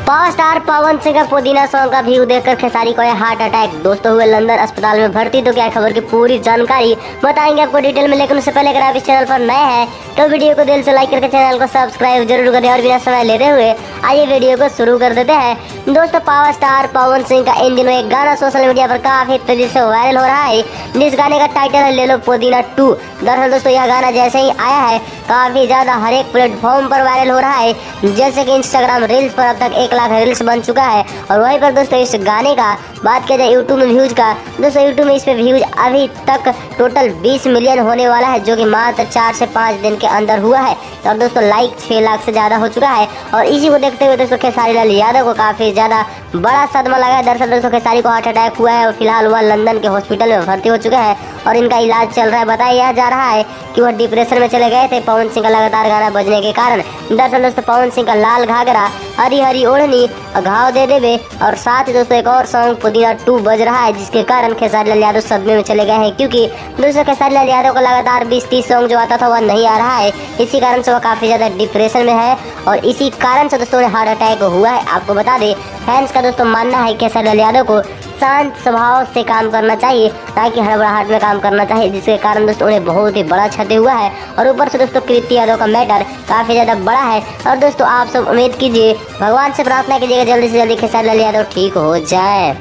Power star Pawan Singh का पुदीना song का व्यू देखकर खेसारी को हार्ट अटैक। दोस्तों हुए लंदन अस्पताल में भर्ती। तो क्या खबर की पूरी जानकारी बताएंगे आपको डिटेल में, लेकिन उससे पहले अगर आप इस चैनल पर नए हैं तो वीडियो को दिल से लाइक करके चैनल को सब्सक्राइब जरूर करें। और बिना समय लेते हुए आइए वीडियो को शुरू कर देते हैं। दोस्तों पावर स्टार पवन सिंह का इन दिनों एक गाना सोशल मीडिया पर काफी तेजी से वायरल हो रहा है, जिस गाने का टाइटल है ले लो पुदीना 2। दरअसल दोस्तों यह गाना जैसे ही आया है काफी ज्यादा हर एक प्लेटफॉर्म पर वायरल हो रहा है, जैसे कि इंस्टाग्राम रील्स पर अब तक 1 लाख रील्स बन चुका है। और वहीं पर दोस्तों इस गाने का बात किया जाए यूट्यूब में व्यूज का, दोस्तों यूट्यूब में इस पे व्यूज अभी तक टोटल 20 मिलियन होने वाला है, जो कि मात्र 4 से 5 दिन के अंदर हुआ है। तो अब दोस्तों लाइक 6 लाख से ज्यादा हो चुका है। और इसी को देखते हुए दोस्तों खेसारी लाल यादव को काफी ज्यादा बड़ा सदमा लगा है। दरअसल दोस्तों खेसारी को हार्ट अटैक हुआ है और फिलहाल वह लंदन के हॉस्पिटल में भर्ती हो चुके हैं और इनका इलाज चल रहा है। बताया जा रहा है कि वह डिप्रेशन में चले गए थे पवन सिंह का लगातार गाना बजने के कारण। दरअसल दोस्तों पवन सिंह का लाल घाघरा हरी हरी ओढ़नी घाव दे देवे और साथ ही दोस्तों एक और सॉन्ग पुदीना 2 बज रहा है, जिसके कारण खेसारी लाल यादव सदमे में चले गए हैं, क्योंकि दोस्तों खेसारी लाल यादव का लगातार 20-30 सॉन्ग जो आता था वह नहीं आ रहा है। इसी कारण से वह काफी ज्यादा डिप्रेशन में है और इसी कारण से दोस्तों हार्ट अटैक हुआ है। आपको बता दें फैंस का दोस्तों मानना है खेसारी लाल यादव को शांत स्वभाव से काम करना चाहिए, ताकि हड़बड़ाहट में काम करना चाहिए, जिसके कारण दोस्तों उन्हें बहुत ही बड़ा क्षति हुआ है। और ऊपर से दोस्तों कीर्ति यादव का मैटर काफी ज्यादा बड़ा है। और दोस्तों आप सब उम्मीद कीजिए, भगवान से प्रार्थना कीजिएगा जल्दी से जल्दी खेसारी लाल यादव ठीक हो जाए।